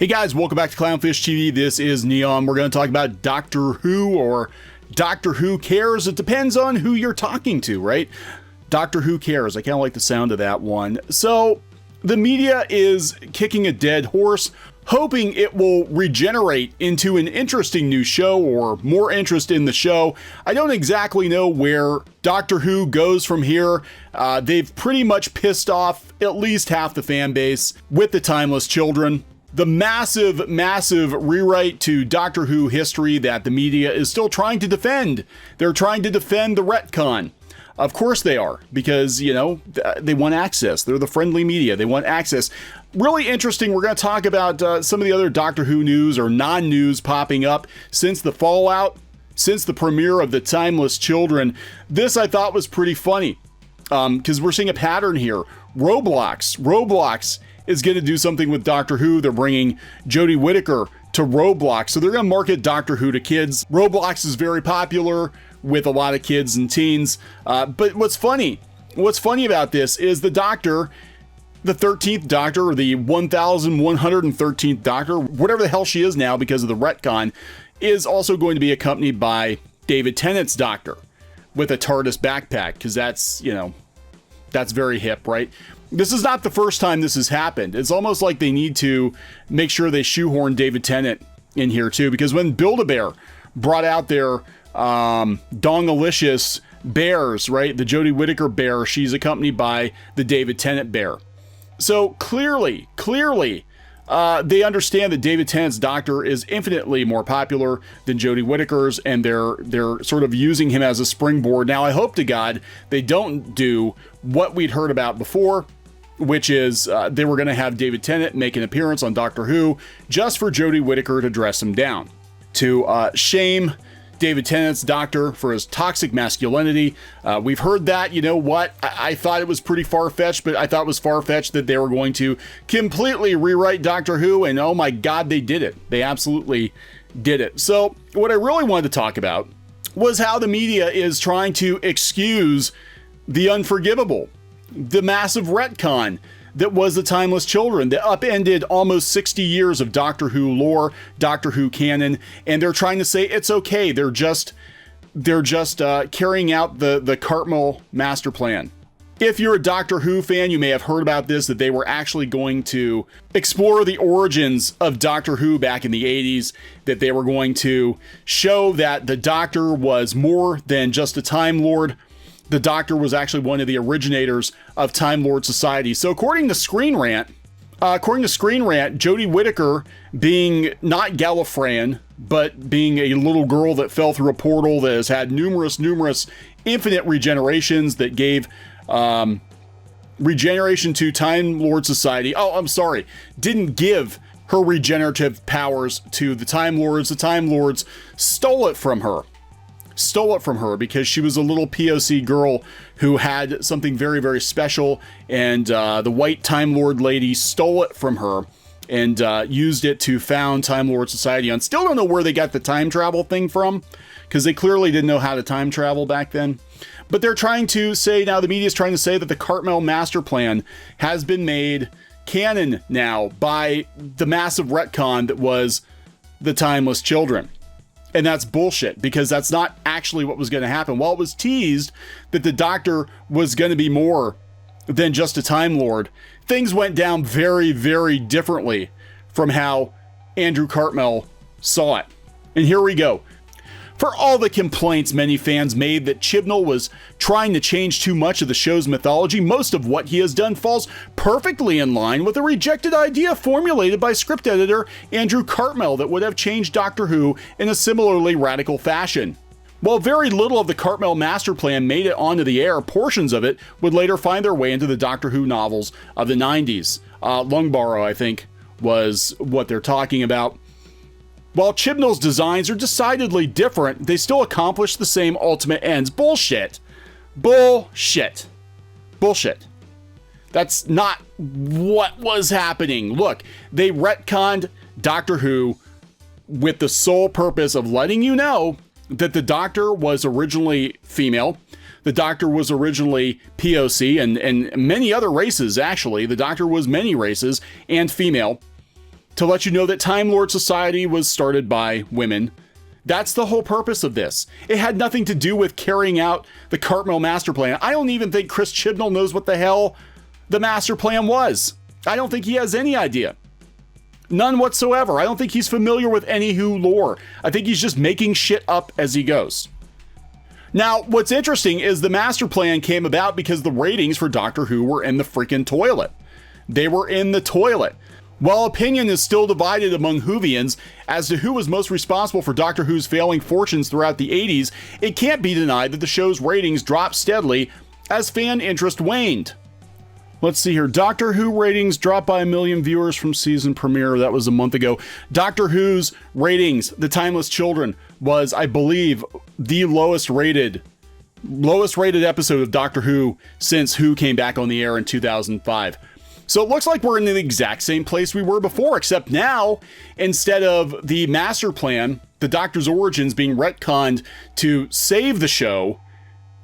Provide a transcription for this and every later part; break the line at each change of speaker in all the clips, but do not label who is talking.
Hey guys, welcome back to CLOWNFISH TV. This is Kneon. We're going to talk about Doctor Who, or Doctor Who Cares. It depends on who you're talking to, right? Doctor Who Cares. I kind of like the sound of that one. So the media is kicking a dead horse, hoping it will regenerate into an interesting new show or more interest in the show. I don't exactly know where Doctor Who goes from here. They've pretty much pissed off at least half the fan base with the Timeless Children. The massive rewrite to Doctor Who history that the media is still trying to defend. They're trying to defend the Retcon. Of course they are, because, you know, they want access. They're the friendly media. They want access. Really interesting. We're going to talk about some of the other Doctor Who news or non-news popping up since the fallout, since the premiere of the Timeless Children. This I thought was pretty funny, because we're seeing a pattern here. Roblox is going to do something with Doctor Who. They're bringing Jodie Whittaker to Roblox. So they're going to market Doctor Who to kids. Roblox is very popular with a lot of kids and teens. But what's funny about this is the Doctor, the 13th Doctor, or the 1113th Doctor, whatever the hell she is now because of the Retcon, is also going to be accompanied by David Tennant's Doctor with a TARDIS backpack, because that's, you know, that's very hip, right? This is not the first time this has happened. It's almost like they need to make sure they shoehorn David Tennant in here too, because when Build-A-Bear brought out their Dongalicious bears, right? The Jodie Whittaker bear, she's accompanied by the David Tennant bear. So clearly, they understand that David Tennant's Doctor is infinitely more popular than Jodie Whittaker's, and they're sort of using him as a springboard. Now, I hope to God they don't do what we'd heard about before, which is they were going to have David Tennant make an appearance on Doctor Who just for Jodie Whittaker to dress him down, to shame David Tennant's Doctor for his toxic masculinity. We've heard that. You know what? I thought it was pretty far-fetched, but I thought it was far-fetched that they were going to completely rewrite Doctor Who, and oh my God, they did it. They absolutely did it. So what I really wanted to talk about was how the media is trying to excuse the unforgivable, the massive retcon that was the Timeless Children, that upended almost 60 years of Doctor Who lore, Doctor Who canon, and they're trying to say it's okay. They're just carrying out the Cartmell Masterplan. If you're a Doctor Who fan, you may have heard about this, that they were actually going to explore the origins of Doctor Who back in the 80s, that they were going to show that the Doctor was more than just a Time Lord. The Doctor was actually one of the originators of Time Lord Society. So according to Screen Rant, Jodie Whittaker, being not Gallifreyan, but being a little girl that fell through a portal that has had numerous infinite regenerations that gave regeneration to Time Lord Society. Oh, I'm sorry. Didn't give her regenerative powers to the Time Lords. The Time Lords stole it from her because she was a little POC girl who had something very special, and the white Time Lord lady stole it from her and used it to found Time Lord Society. And still don't know where they got the time travel thing from, because they clearly didn't know how to time travel back then. But they're trying to say, now the media is trying to say, that the Cartmell Masterplan has been made canon now by the massive retcon that was the Timeless Children. And that's bullshit, because that's not actually what was going to happen. While it was teased that the Doctor was going to be more than just a Time Lord, things went down very differently from how Andrew Cartmell saw it. And here we go. For all the complaints many fans made that Chibnall was trying to change too much of the show's mythology, most of what he has done falls perfectly in line with a rejected idea formulated by script editor Andrew Cartmell that would have changed Doctor Who in a similarly radical fashion. While very little of the Cartmell Masterplan made it onto the air, portions of it would later find their way into the Doctor Who novels of the 90s. Lungbarrow, I think, was what they're talking about. While Chibnall's designs are decidedly different, they still accomplish the same ultimate ends. Bullshit. That's not what was happening. Look, they retconned Doctor Who with the sole purpose of letting you know that the Doctor was originally female. The Doctor was originally POC and many other races, actually. The Doctor was many races and female. to let you know that Time Lord Society was started by women. That's the whole purpose of this. It had nothing to do with carrying out the Cartmell Masterplan. I don't even think Chris Chibnall knows what the hell the master plan was. I don't think he has any idea. None whatsoever. I don't think he's familiar with any Who lore. I think he's just making shit up as he goes. Now, what's interesting is the master plan came about because the ratings for Doctor Who were in the freaking toilet. They were in the toilet. While opinion is still divided among Whovians as to who was most responsible for Doctor Who's failing fortunes throughout the 80s, it can't be denied that the show's ratings dropped steadily as fan interest waned. Let's see here. Doctor Who ratings dropped by 1 million viewers from season premiere. That was a month ago. Doctor Who's ratings, The Timeless Children, was, I believe, the lowest rated episode of Doctor Who since Who came back on the air in 2005. So it looks like we're in the exact same place we were before, except now, instead of the master plan, the Doctor's origins being retconned to save the show,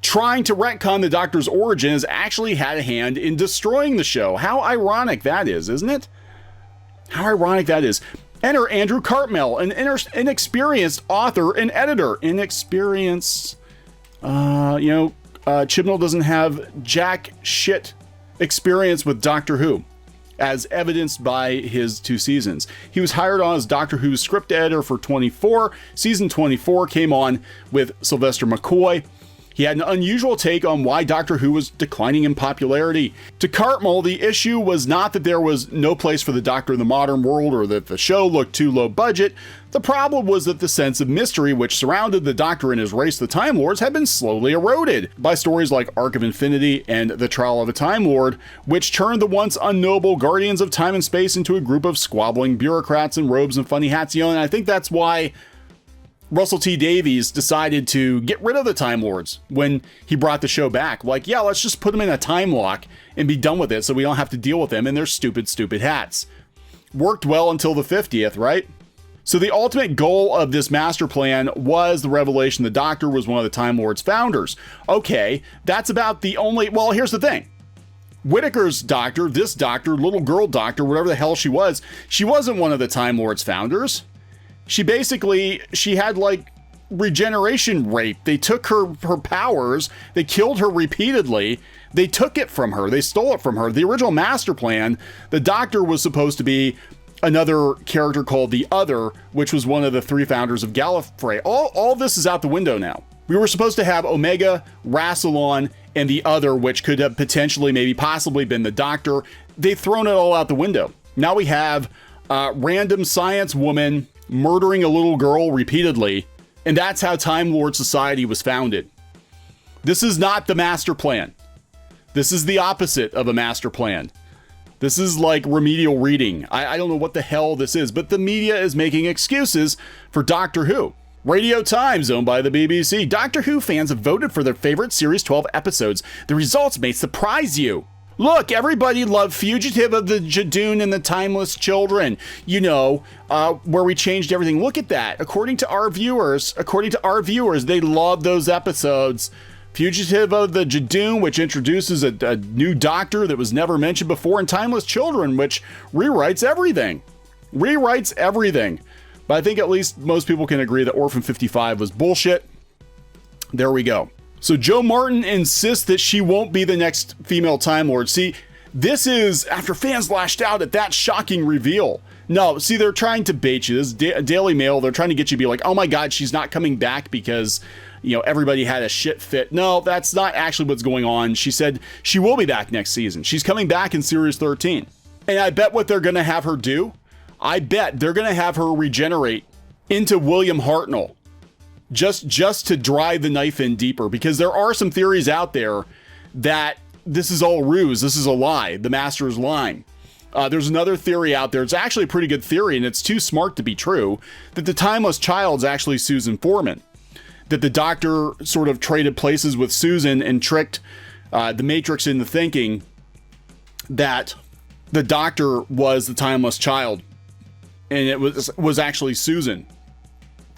trying to retcon the Doctor's origin has actually had a hand in destroying the show. How ironic that is, isn't it? How ironic that is. Enter Andrew Cartmell, an inexperienced author and editor. Inexperienced. Chibnall doesn't have jack shit experience with Doctor Who, as evidenced by his 2 seasons. He was hired on as Doctor Who's script editor for 24. Season 24 came on with Sylvester McCoy. He had an unusual take on why Doctor Who was declining in popularity. To Cartmell, the issue was not that there was no place for the Doctor in the modern world or that the show looked too low budget. The problem was that the sense of mystery which surrounded the Doctor and his race, the Time Lords, had been slowly eroded by stories like Arc of Infinity and The Trial of a Time Lord, which turned the once unknowable guardians of time and space into a group of squabbling bureaucrats in robes and funny hats. And I think that's why Russell T Davies decided to get rid of the Time Lords when he brought the show back. Like, yeah, let's just put them in a time lock and be done with it so we don't have to deal with them and their stupid hats. Worked well until the 50th, right? So the ultimate goal of this master plan was the revelation the Doctor was one of the Time Lords' founders. Okay, that's about the only... Well, here's the thing. Whittaker's Doctor, this Doctor, little girl Doctor, whatever the hell she wasn't one of the Time Lords' founders. She had like regeneration rape. They took her powers. They killed her repeatedly. They took it from her. They stole it from her. The original master plan, the Doctor was supposed to be another character called the Other, which was one of the 3 founders of Gallifrey. All this is out the window now. We were supposed to have Omega, Rassilon, and the Other, which could have potentially, possibly been the Doctor. They've thrown it all out the window. Now we have random science woman murdering a little girl repeatedly, and that's how Time Lord Society was founded. This is not the master plan. This is the opposite of a master plan. This is like remedial reading. I don't know what the hell this is, but the media is making excuses for Doctor Who. Radio Times, owned by the BBC. Doctor Who fans have voted for their favorite Series 12 episodes. The results may surprise you. Look, everybody loved Fugitive of the Jadoon and the Timeless Children, where we changed everything. Look at that. According to our viewers, they love those episodes. Fugitive of the Jadoon, which introduces a new Doctor that was never mentioned before, and Timeless Children, which rewrites everything. But I think at least most people can agree that Orphan 55 was bullshit. There we go. So Jo Martin insists that she won't be the next female Time Lord. See, this is after fans lashed out at that shocking reveal. No, see, they're trying to bait you. This is Daily Mail. They're trying to get you to be like, oh my God, she's not coming back because, everybody had a shit fit. No, that's not actually what's going on. She said she will be back next season. She's coming back in Series 13. And I bet what they're going to have her do, I bet they're going to have her regenerate into William Hartnell. Just to drive the knife in deeper, because there are some theories out there that this is all ruse. This is a lie. The Master is lying. There's another theory out there. It's actually a pretty good theory, and it's too smart to be true, that the Timeless Child is actually Susan Foreman. That the Doctor sort of traded places with Susan and tricked the Matrix into thinking that the Doctor was the Timeless Child, and it was actually Susan.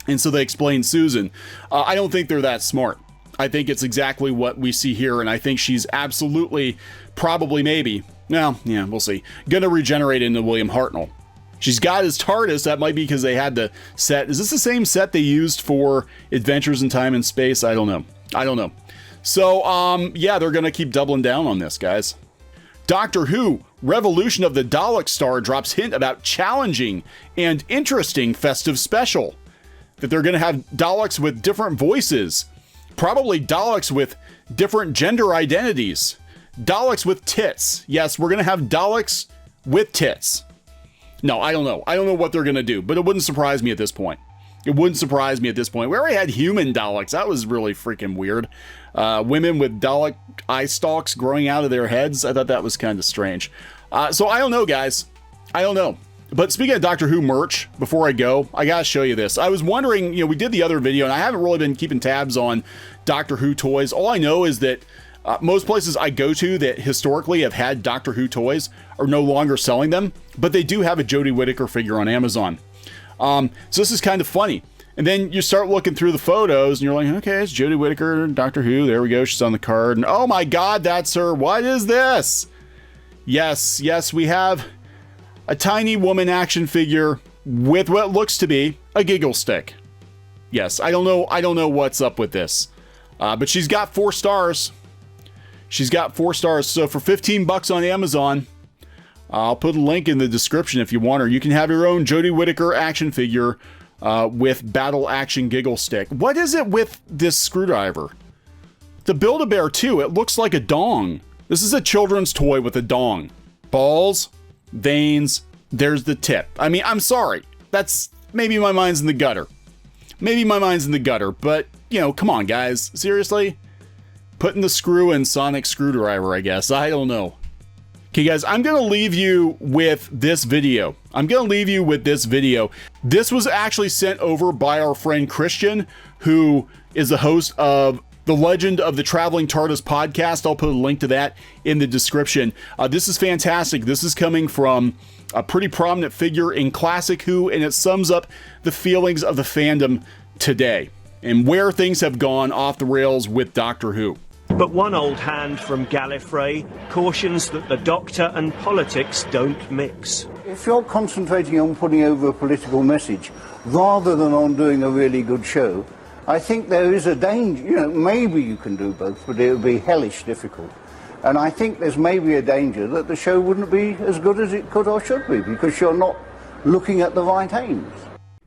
And so they explained Susan. I don't think they're that smart. I think it's exactly what we see here, and I think she's absolutely, probably, maybe, we'll see, gonna regenerate into William Hartnell. She's got his TARDIS. That might be because they had the set. Is this the same set they used for Adventures in Time and Space? I don't know. I don't know. So, yeah, they're going to keep doubling down on this, guys. Doctor Who, Revolution of the Dalek Star drops hint about challenging and interesting festive special. That they're going to have Daleks with different voices. Probably Daleks with different gender identities. Daleks with tits. Yes, we're going to have Daleks with tits. No, I don't know. I don't know what they're going to do, but it wouldn't surprise me at this point. It wouldn't surprise me at this point. We already had human Daleks. That was really freaking weird. Women with Dalek eye stalks growing out of their heads. I thought that was kind of strange. So I don't know, guys. I don't know. But speaking of Doctor Who merch, before I go, I gotta show you this. I was wondering, we did the other video, and I haven't really been keeping tabs on Doctor Who toys. All I know is that most places I go to that historically have had Doctor Who toys are no longer selling them, but they do have a Jodie Whittaker figure on Amazon. So this is kind of funny. And then you start looking through the photos and you're like, okay, it's Jodie Whittaker, Doctor Who. There we go. She's on the card. And oh my God, that's her. What is this? Yes, we have a tiny woman action figure with what looks to be a giggle stick. Yes, I don't know what's up with this. But she's got 4 stars. She's got 4 stars. So for $15 on Amazon, I'll put a link in the description if you want her. You can have your own Jodie Whittaker action figure with battle action giggle stick. What is it with this screwdriver? The Build-A-Bear 2, it looks like a dong. This is a children's toy with a dong. Balls, veins, there's the tip. I mean, I'm sorry. That's maybe my mind's in the gutter. Maybe my mind's in the gutter, but, come on, guys. Seriously? Putting the screw in Sonic Screwdriver, I guess. I don't know. Okay, guys, I'm going to leave you with this video. This was actually sent over by our friend Christian, who is the host of The Legend of the Traveling TARDIS podcast. I'll put a link to that in the description. This is fantastic. This is coming from a pretty prominent figure in Classic Who, and it sums up the feelings of the fandom today and where things have gone off the rails with Doctor Who.
But one old hand from Gallifrey cautions that the Doctor and politics don't mix.
If you're concentrating on putting over a political message rather than on doing a really good show, I think there is a danger. Maybe you can do both, but it would be hellish difficult. And I think there's maybe a danger that the show wouldn't be as good as it could or should be because you're not looking at the right aims.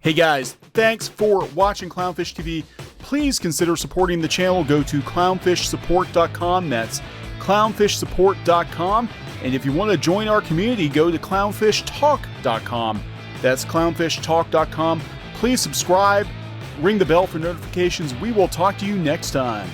Hey guys, thanks for watching Clownfish TV. Please consider supporting the channel. Go to clownfishsupport.com. That's clownfishsupport.com. And if you want to join our community, go to clownfishtalk.com. That's clownfishtalk.com. Please subscribe, ring the bell for notifications. We will talk to you next time.